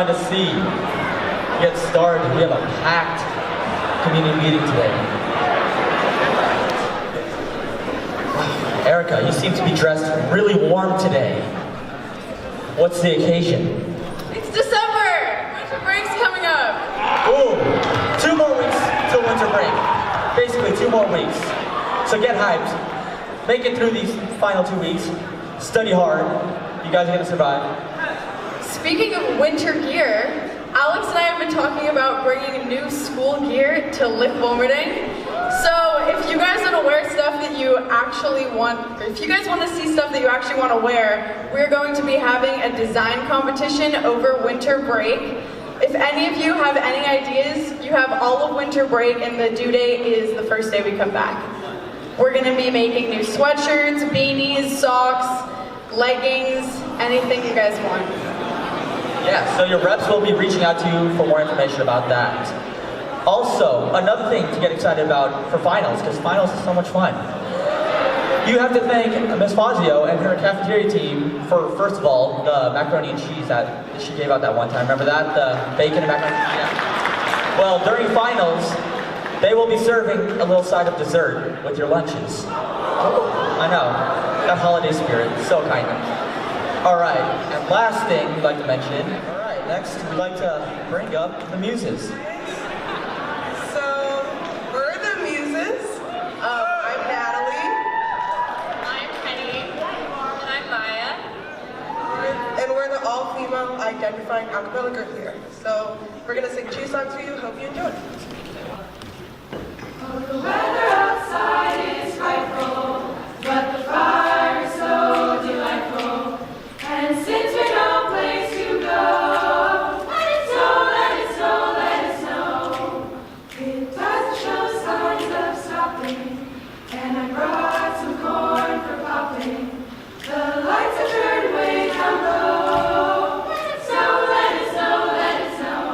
fine to see. Get started. We have a packed community meeting today. Erica, you seem to be dressed really warm today. What's the occasion? It's December! Winter break's coming up! Ooh, 2 more weeks till winter break. Basically 2 more weeks. So get hyped. Make it through these final 2 weeks. Study hard. You guys are gonna survive. Speaking of winter gear, Alex and I have been talking about bringing new school gear to Lick-Wilmerding. So if you guys want to wear stuff that you actually want, or if you guys want to see stuff that you actually want to wear, we're going to be having a design competition over winter break. If any of you have any ideas, you have all of winter break and the due date is the first day we come back. We're going to be making new sweatshirts, beanies, socks, leggings, anything you guys want. Yeah, so your reps will be reaching out to you for more information about that. Also, another thing to get excited about for finals, because finals is so much fun. You have to thank Ms. Fazio and her cafeteria team for, first of all, the macaroni and cheese that she gave out that one time. Remember that? The bacon and macaroni and cheese? Yeah. Well, during finals, they will be serving a little side of dessert with your lunches. I know, that holiday spirit, so kind of. All right, and last thing we'd like to mention, all right, next we'd like to bring up the Muses. So, we're the Muses. I'm Natalie. I'm Penny. And I'm Maya. And we're the all-female identifying a cappella group here. So, we're going to sing 2 songs for you. Hope you enjoy. Oh, the weather outside is frightful, but the fire is so delightful. And since we've no place to go, let it snow, let it snow, let it snow. It doesn't show signs of stopping, and I brought some corn for popping. The lights are turned way down low. Let it snow, let it snow, let it snow.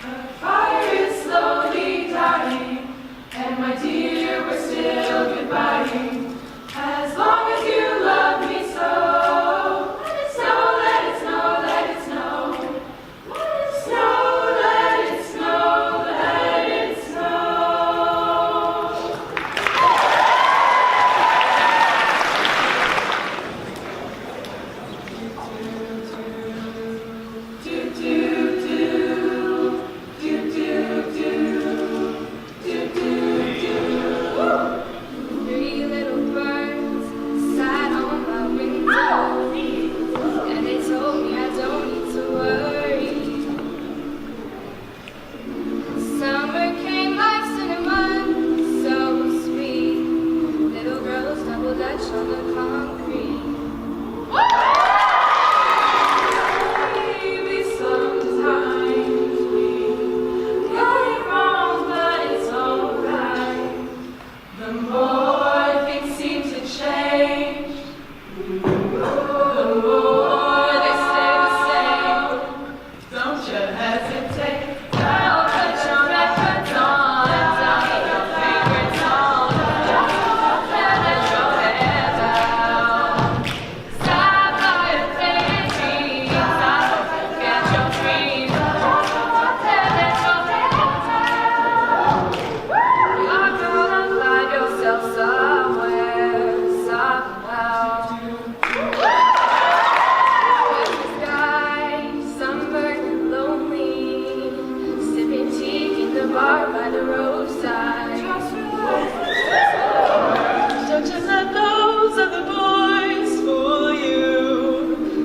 The fire is slowly dying, and my dear, we're still goodbying. As long as you love me so.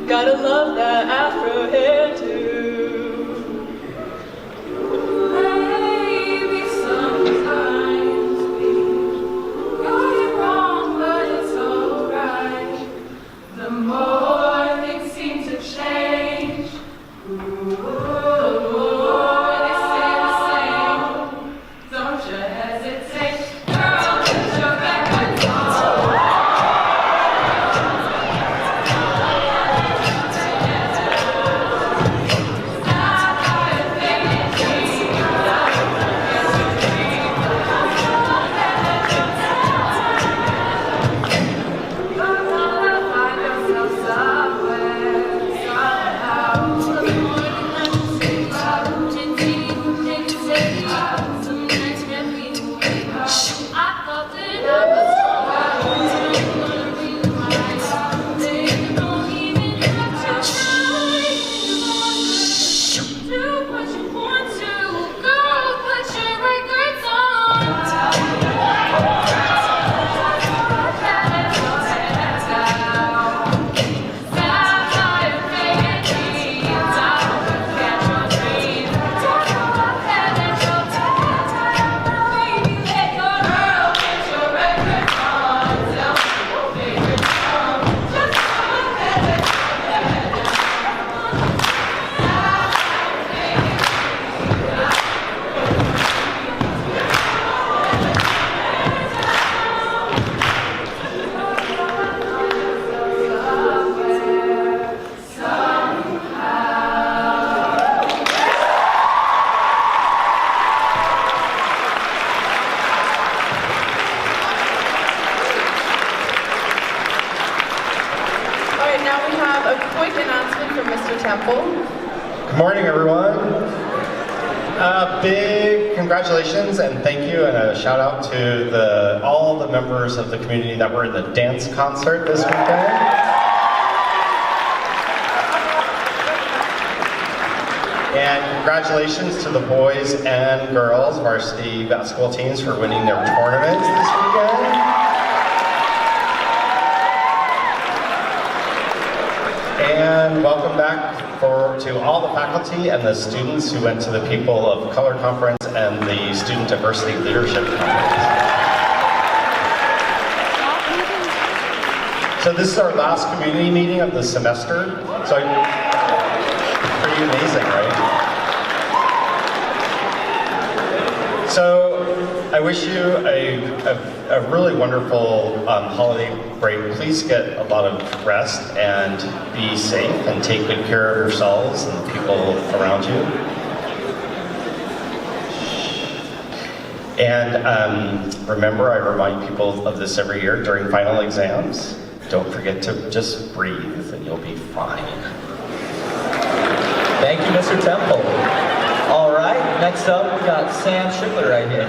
Gotta love that Afro hair too. Maybe sometimes we got it wrong, but it's alright. The more things seem to change, the more they stay the same. Don't you hesitate, girl, put your back on. have a quick announcement from Mr. Temple. Good morning, everyone. Big congratulations and thank you and a shout out to all the members of the community that were in the dance concert this weekend. And congratulations to the boys and girls varsity basketball teams for winning their tournaments this weekend. And welcome back to all the faculty and the students who went to the People of Color Conference and the Student Diversity Leadership Conference. So this is our last community meeting of the semester. So pretty amazing, right? So I wish you a really wonderful holiday break. Please get a lot of rest and be safe and take good care of yourselves and the people around you. And remember, I remind people of this every year during final exams. Don't forget to just breathe and you'll be fine. Thank you, Mr. Temple. All right, next up, we got Sam Schickler right here.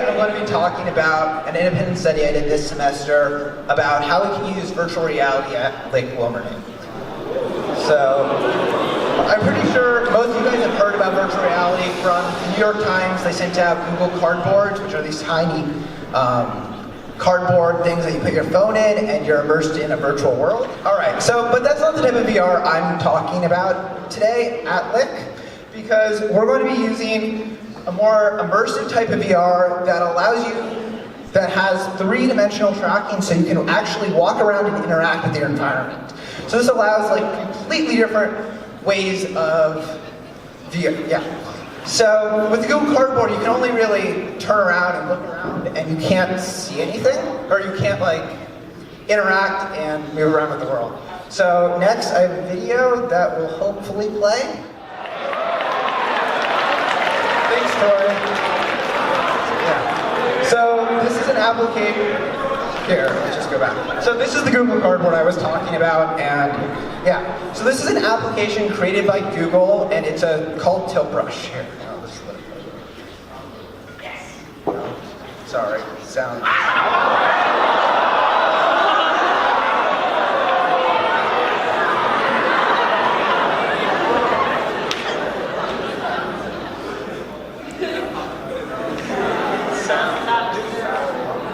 I'm going to be talking about an independent study I did this semester about how we can use virtual reality at Lick-Wilmerding. So, I'm pretty sure most of you guys have heard about virtual reality from the New York Times. They sent out Google Cardboards, which are these tiny cardboard things that you put your phone in and you're immersed in a virtual world. All right, but that's not the type of VR I'm talking about today at Lick, because we're going to be using a more immersive type of VR that has three-dimensional tracking, so you can actually walk around and interact with your environment. So this allows completely different ways of VR. Yeah. So with the Google Cardboard, you can only really turn around and look around, and you can't see anything, or you can't interact and move around with the world. So next, I have a video that will hopefully play. Thanks, Troy. Yeah. So this is an application. Here, let's just go back. So this is the Google Cardboard I was talking about, and yeah. So this is an application created by Google, and it's called Tilt Brush. Here. Oh, this is sorry, sound.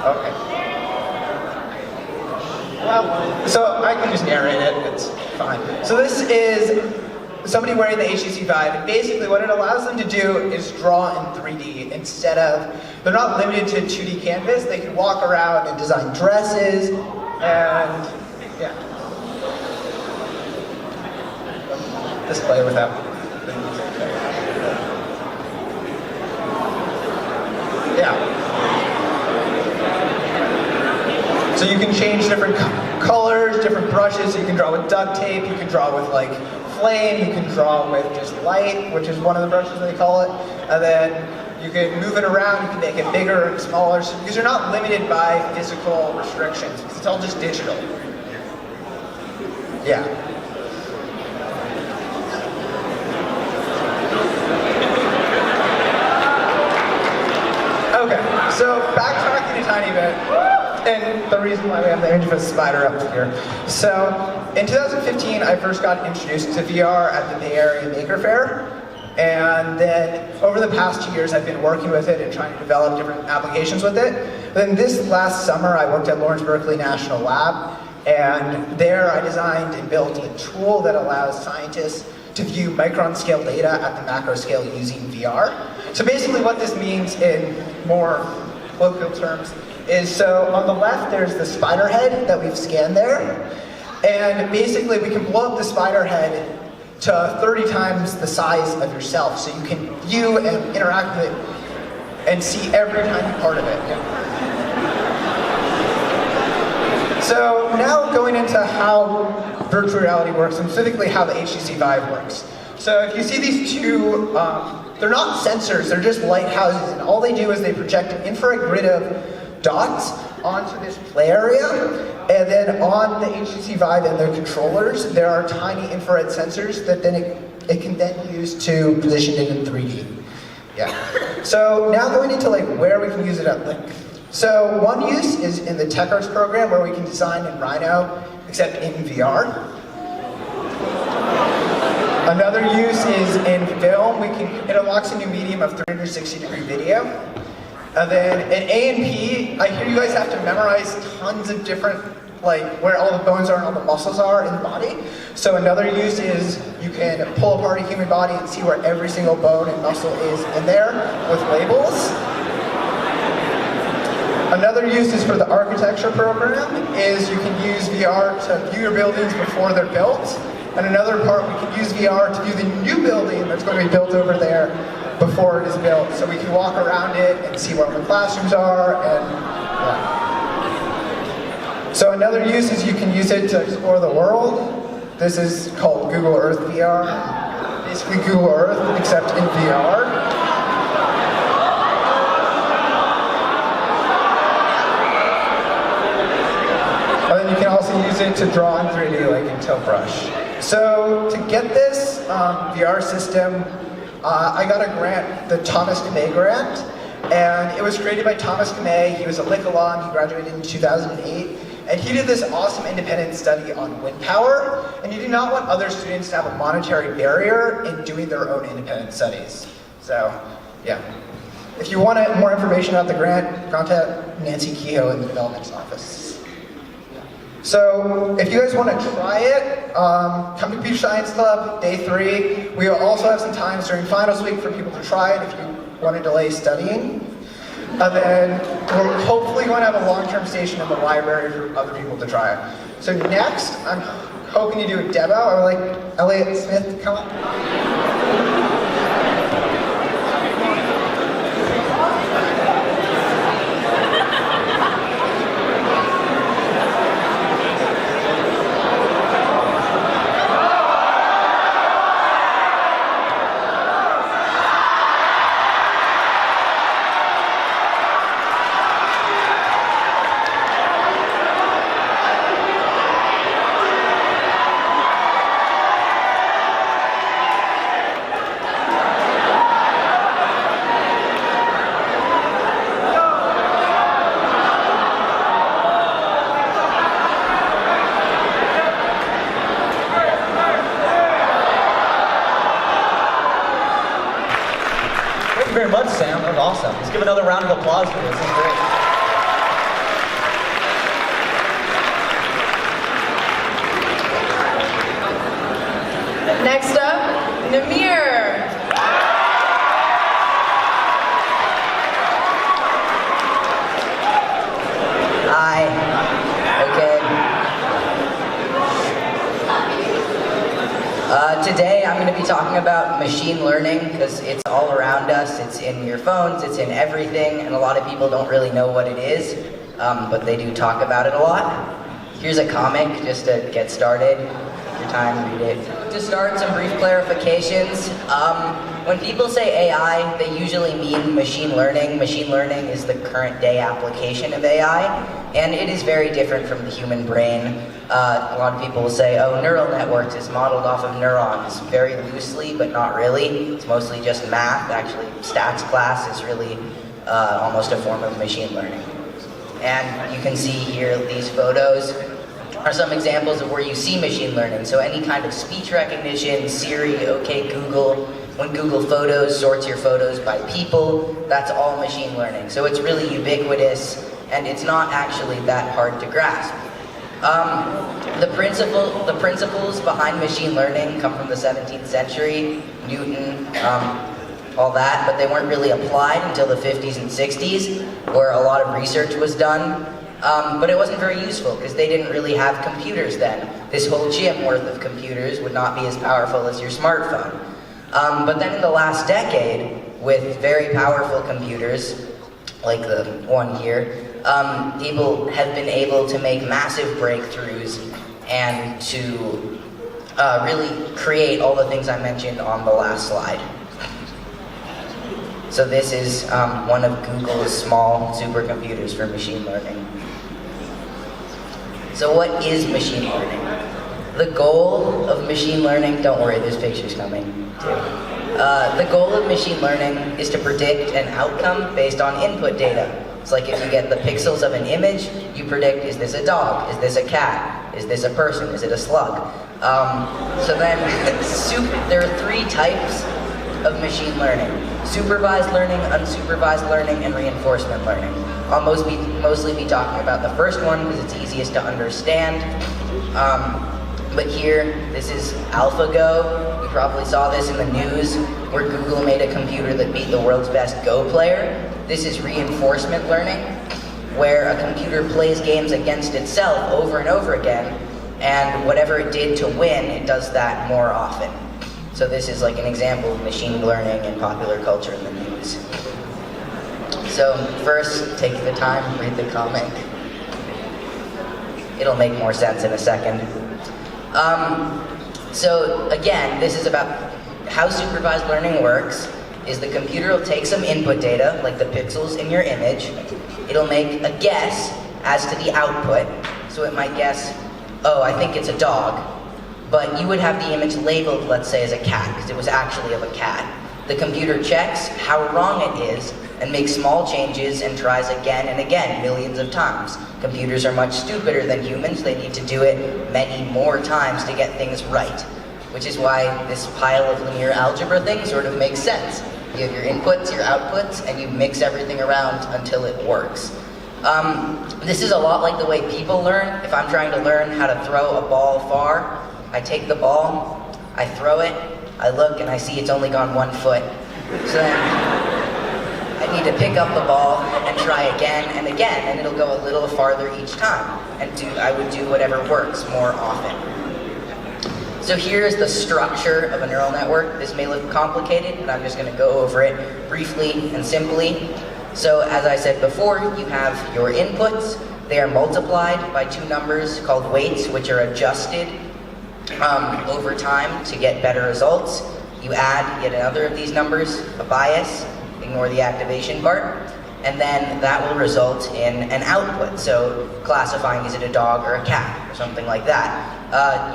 Okay. Well, so I can just narrate it, it's fine. So this is somebody wearing the HTC Vive, and basically what it allows them to do is draw in 3D instead of, they're not limited to 2D canvas, they can walk around and design dresses, and yeah. Display without. Yeah. So you can change different colors, different brushes. So you can draw with duct tape, you can draw with flame, you can draw with just light, which is one of the brushes they call it. And then you can move it around, you can make it bigger and smaller, because you're not limited by physical restrictions, because it's all just digital. Yeah. Okay, so backtracking a tiny bit. And the reason why we have the image of a spider up here. So, in 2015, I first got introduced to VR at the Bay Area Maker Faire. And then, over the past 2 years, I've been working with it and trying to develop different applications with it. Then this last summer, I worked at Lawrence Berkeley National Lab. And there, I designed and built a tool that allows scientists to view micron-scale data at the macro scale using VR. So basically what this means in more colloquial terms is, so on the left there's the spider head that we've scanned there, and basically we can blow up the spider head to 30 times the size of yourself, so you can view and interact with it and see every tiny part of it. Yeah. So now going into how virtual reality works, and specifically how the HTC Vive works. So if you see these two, they're not sensors, they're just lighthouses, and all they do is they project an infrared grid of dots onto this play area, And then on the HTC Vive and the controllers, there are tiny infrared sensors that then it can then use to position it in 3D. Yeah. So now going into like where we can use it at Lick. So one use is in the TechArts program where we can design in Rhino, except in VR. Another use is in film. It unlocks a new medium of 360-degree video. And then in A&P, I hear you guys have to memorize tons of different, like where all the bones are and all the muscles are in the body. So another use is you can pull apart a human body and see where every single bone and muscle is in there with labels. Another use is for the architecture program is you can use VR to view your buildings before they're built. And another part, we can use VR to view the new building that's going to be built over there before it is built. So we can walk around it and see where the classrooms are and yeah. So another use is you can use it to explore the world. This is called Google Earth VR. Basically Google Earth, except in VR. And then you can also use it to draw in 3D like in Tilt-Brush. So to get this VR system, I got a grant, the Thomas DeMay grant, and it was created by Thomas DeMay. He was a Lick alum, he graduated in 2008, and he did this awesome independent study on wind power, and he did not want other students to have a monetary barrier in doing their own independent studies. So, yeah. If you want more information about the grant, contact Nancy Kehoe in the development office. So if you guys want to try it, come to Computer Science Club, day 3. We will also have some times during finals week for people to try it if you want to delay studying. And then we're hopefully going to have a long-term station in the library for other people to try it. So next, I'm hoping to do a demo. I would like Elliot Smith to come up. Very much, Sam. That was awesome. Let's give another round of applause for this. This is great. Next up, Namir. Hi. Okay. Today I'm going to be talking about machine learning because it's all around us. It's in your phones, it's in everything, and a lot of people don't really know what it is, but they do talk about it a lot. Here's a comic just to get started. Take your time, read it. To start, some brief clarifications. When people say AI, they usually mean machine learning. Machine learning is the current day application of AI, and it is very different from the human brain. A lot of people will say, oh, neural networks is modeled off of neurons, very loosely, but not really. It's mostly just math. Actually, stats class is really almost a form of machine learning. And you can see here, these photos are some examples of where you see machine learning. So any kind of speech recognition, Siri, OK Google, when Google Photos sorts your photos by people, that's all machine learning. So it's really ubiquitous, and it's not actually that hard to grasp. The principles behind machine learning come from the 17th century, Newton, all that, but they weren't really applied until the 50s and 60s, where a lot of research was done. But it wasn't very useful because they didn't really have computers then. This whole chip worth of computers would not be as powerful as your smartphone. But then in the last decade, with very powerful computers, like the one here, people have been able to make massive breakthroughs and to really create all the things I mentioned on the last slide. So this is one of Google's small supercomputers for machine learning. So what is machine learning? The goal of machine learning, don't worry, there's pictures coming too. The goal of machine learning is to predict an outcome based on input data. It's like if you get the pixels of an image, you predict, is this a dog? Is this a cat? Is this a person? Is it a slug? So then, there are 3 types of machine learning: supervised learning, unsupervised learning, and reinforcement learning. I'll mostly be talking about the first one because it's easiest to understand. But here, this is AlphaGo. You probably saw this in the news, where Google made a computer that beat the world's best Go player. This is reinforcement learning, where a computer plays games against itself over and over again, and whatever it did to win, it does that more often. So this is like an example of machine learning in popular culture in the news. So first, take the time, read the comment. It'll make more sense in a second. So again, this is about how supervised learning works. Is the computer will take some input data, like the pixels in your image. It'll make a guess as to the output. So it might guess, oh, I think it's a dog. But you would have the image labeled, let's say, as a cat, because it was actually of a cat. The computer checks how wrong it is and makes small changes and tries again and again, millions of times. Computers are much stupider than humans. They need to do it many more times to get things right, which is why this pile of linear algebra thing sort of makes sense. You have your inputs, your outputs, and you mix everything around until it works. This is a lot like the way people learn. If I'm trying to learn how to throw a ball far, I take the ball, I throw it, I look and I see it's only gone 1 foot. So then I need to pick up the ball and try again and again, and it'll go a little farther each time. And I would do whatever works more often. So here's the structure of a neural network. This may look complicated, but I'm just going to go over it briefly and simply. So as I said before, you have your inputs. They are multiplied by 2 numbers called weights, which are adjusted over time to get better results. You add yet another of these numbers, a bias, ignore the activation part, and then that will result in an output. So classifying, is it a dog or a cat, or something like that.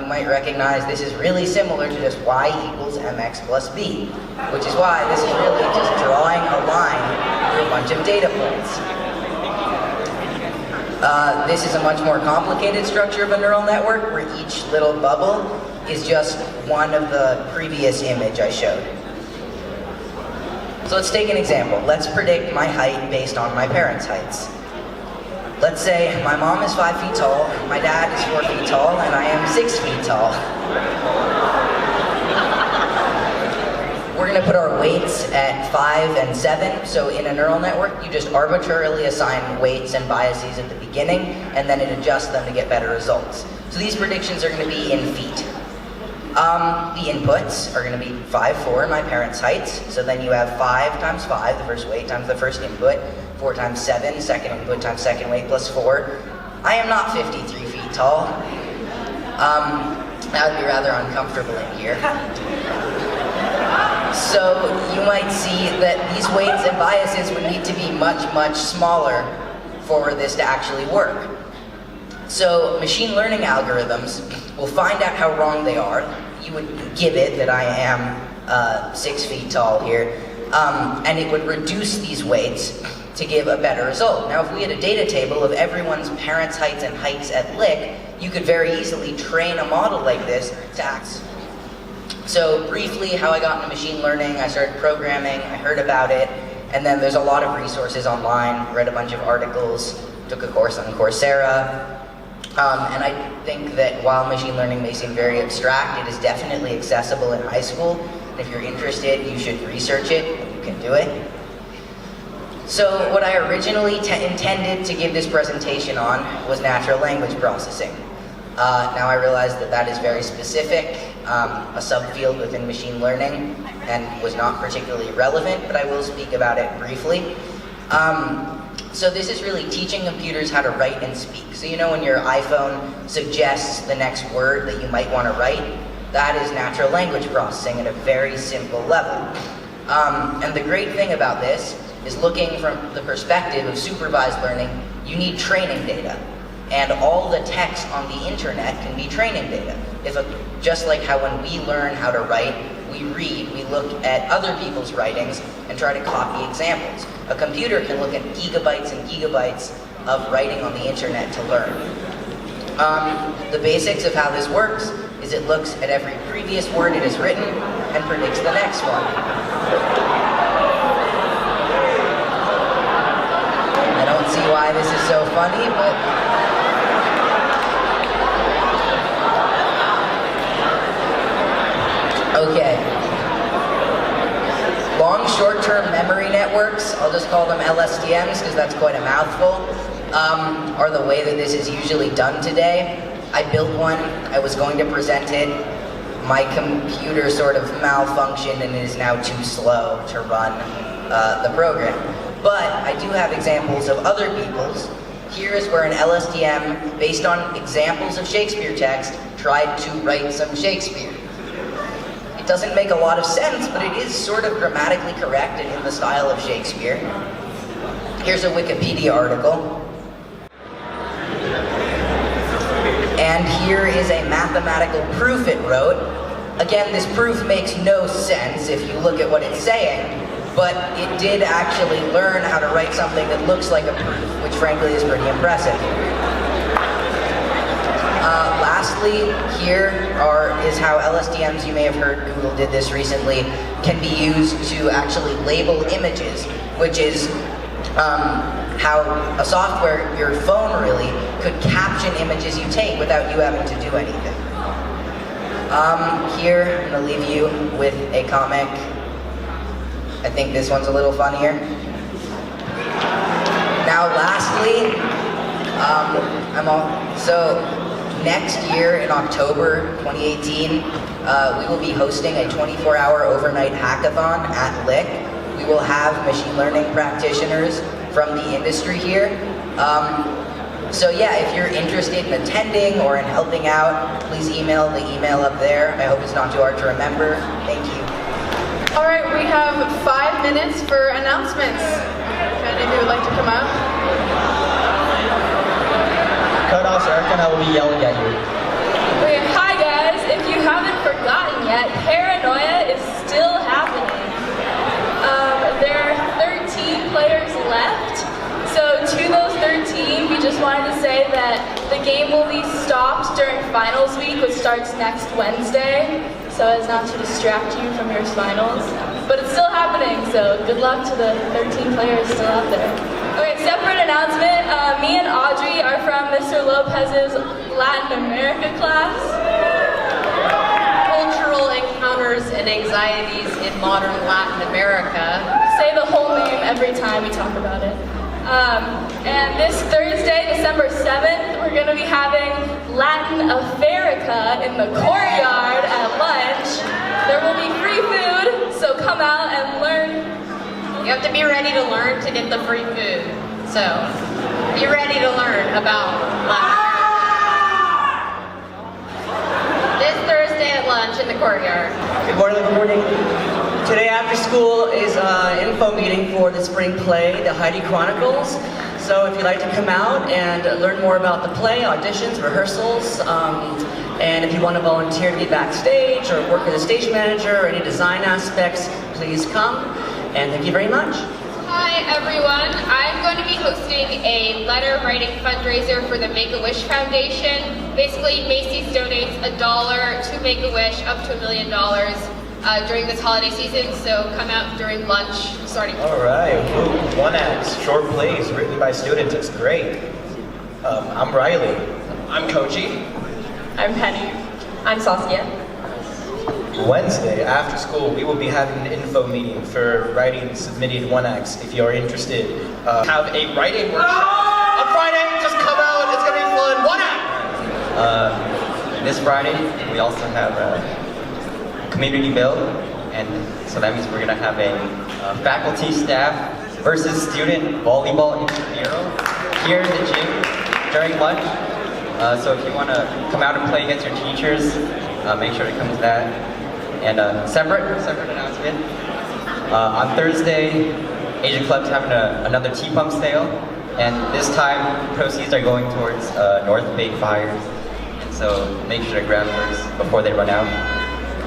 You might recognize this is really similar to just y equals mx plus b, which is why this is really just drawing a line through a bunch of data points. This is a much more complicated structure of a neural network, where each little bubble is just one of the previous image I showed. So let's take an example. Let's predict my height based on my parents' heights. Let's say my mom is 5 feet tall, my dad is 4 feet tall, and I am 6 feet tall. We're going to put our weights at 5 and 7. So in a neural network, you just arbitrarily assign weights and biases at the beginning, and then it adjusts them to get better results. So these predictions are going to be in feet. The inputs are going to be 5, 4, my parents' heights. So then you have 5 times 5, the first weight, times the first input. 4 times 7, second input, times second weight, plus 4. I am not 53 feet tall. That would be rather uncomfortable in here. So you might see that these weights and biases would need to be much, much smaller for this to actually work. So machine learning algorithms will find out how wrong they are. You would give it that I am 6 feet tall here, and it would reduce these weights to give a better result. Now, if we had a data table of everyone's parents' heights and heights at Lick, you could very easily train a model like this to act. So briefly, how I got into machine learning, I started programming, I heard about it, and then there's a lot of resources online, read a bunch of articles, took a course on Coursera, and I think that while machine learning may seem very abstract, it is definitely accessible in high school. And if you're interested, you should research it, and you can do it. So what I originally intended to give this presentation on was natural language processing. Now I realize that that is very specific, a subfield within machine learning, and was not particularly relevant, but I will speak about it briefly. So this is really teaching computers how to write and speak. So you know when your iPhone suggests the next word that you might want to write? That is natural language processing at a very simple level. And the great thing about this is looking from the perspective of supervised learning, you need training data. And all the text on the internet can be training data. Just like how when we learn how to write, we read, we look at other people's writings and try to copy examples. A computer can look at gigabytes and gigabytes of writing on the internet to learn. The basics of how this works is it looks at every previous word it has written and predicts the next one. I don't see why this is so funny, but okay. Long short-term memory networks, I'll just call them LSTMs because that's quite a mouthful, are the way that this is usually done today. I built one, I was going to present it, my computer sort of malfunctioned and it is now too slow to run the program. But I do have examples of other people's. Here is where an LSTM, based on examples of Shakespeare text, tried to write some Shakespeare. It doesn't make a lot of sense, but it is sort of grammatically correct and in the style of Shakespeare. Here's a Wikipedia article. And here is a mathematical proof it wrote. Again, this proof makes no sense if you look at what it's saying, but it did actually learn how to write something that looks like a proof, which frankly is pretty impressive. Lastly, here is how LSTMs, you may have heard Google did this recently, can be used to actually label images, which is how a software, your phone really, could caption images you take without you having to do anything. Here, I'm going to leave you with a comic. I think this one's a little funnier. Now lastly, next year in October 2018, we will be hosting a 24-hour overnight hackathon at Lick. We will have machine learning practitioners from the industry here. So yeah, if you're interested in attending or in helping out, please email the email up there. I hope it's not too hard to remember. Thank you. All right, we have 5 minutes for announcements. If any of you would like to come up. Cut off, Eric and I will be yelling at you. Okay, hi guys. If you haven't forgotten yet, Paranoia is still happening. There are 13 players left. So to those 13, we just wanted to say that the game will be stopped during finals week, which starts next Wednesday, so as not to distract you from your finals. But it's still happening, so good luck to the 13 players still out there. Okay, separate announcement. Me and Audrey are from Mr. Lopez's Latin America class. Cultural encounters and anxieties in modern Latin America. Say the whole name every time we talk about it. And this Thursday, December 7th, we're going to be having Latin America in the courtyard at lunch. There will be free food, so come out and learn. You have to be ready to learn to get the free food. So, be ready to learn about Latin America. This Thursday at lunch in the courtyard. Good morning, good morning. Today after school is an info meeting for the spring play, the Heidi Chronicles. So if you'd like to come out and learn more about the play, auditions, rehearsals, and if you want to volunteer to be backstage or work as a stage manager or any design aspects, please come. And thank you very much. Hi everyone, I'm going to be hosting a letter writing fundraiser for the Make-A-Wish Foundation. Basically, Macy's donates $1 to Make-A-Wish up to $1 million during this holiday season, so come out during lunch starting. All right, one act, short plays written by students, it's great. I'm Riley. I'm Koji. I'm Penny. I'm Saskia. Wednesday, after school, we will be having an info meeting for writing submitted one acts. If you're interested, have a writing workshop. On Friday, just come out, it's gonna be fun. One act! This Friday, we also have community build, and so that means we're gonna have a faculty, staff versus student volleyball intramural here in the gym during lunch. So if you want to come out and play against your teachers, make sure to come to that. And separate announcement. On Thursday, Asian Club's having another tea pump sale. And this time, proceeds are going towards North Bay Fires. And so make sure to grab yours before they run out.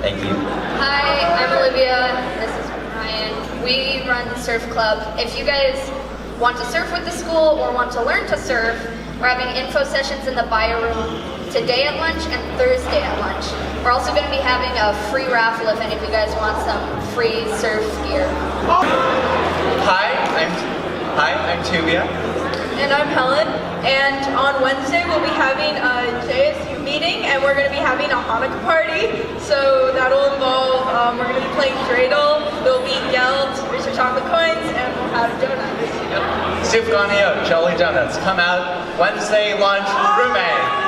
Thank you. Hi, I'm Olivia. This is Ryan. We run the surf club. If you guys want to surf with the school or want to learn to surf, we're having info sessions in the bio room today at lunch and Thursday at lunch. We're also going to be having a free raffle if any of you guys want some free surf gear. Hi, I'm Tubia. And I'm Helen. And on Wednesday we'll be having a JSU meeting and we're going to be having a Hanukkah party. So that'll involve, we're going to be playing dreidel, there'll be gelt, there's chocolate coins, and we'll have donuts. StuCo, Jolly Donuts. Come out Wednesday lunch, room A.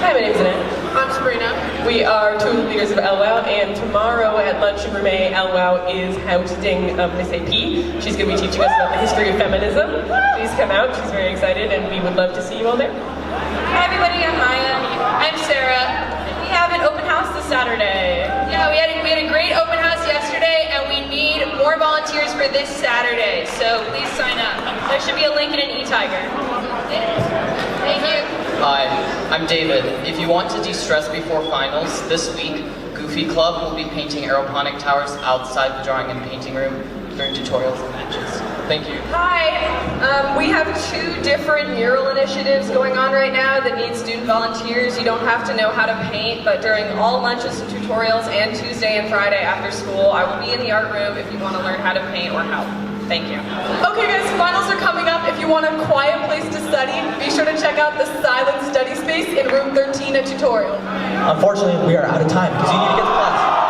Hi, my name's Annette. I'm Sabrina. We are two of the leaders of LWOW, and tomorrow at lunch in room A, LWOW is hosting Miss AP. She's going to be teaching us about the history of feminism. Please come out, she's very excited, and we would love to see you all there. Hi everybody, I'm Maya. I'm Sarah. We have an open house this Saturday. Yeah, we had a great open house yesterday, and we need more volunteers for this Saturday. So please sign up. There should be a link in an e-tiger. Thank you. Hi, I'm David. If you want to de-stress before finals, this week, Goofy Club will be painting aeroponic towers outside the drawing and painting room during tutorials and matches. Thank you. Hi, we have two different mural initiatives going on right now that need student volunteers. You don't have to know how to paint, but during all lunches and tutorials and Tuesday and Friday after school, I will be in the art room if you want to learn how to paint or help. Thank you. Okay guys, finals are coming up. If you want a quiet place to study, be sure to check out the silent study space in room 13 at tutorial. Unfortunately, we are out of time because you need to get to class.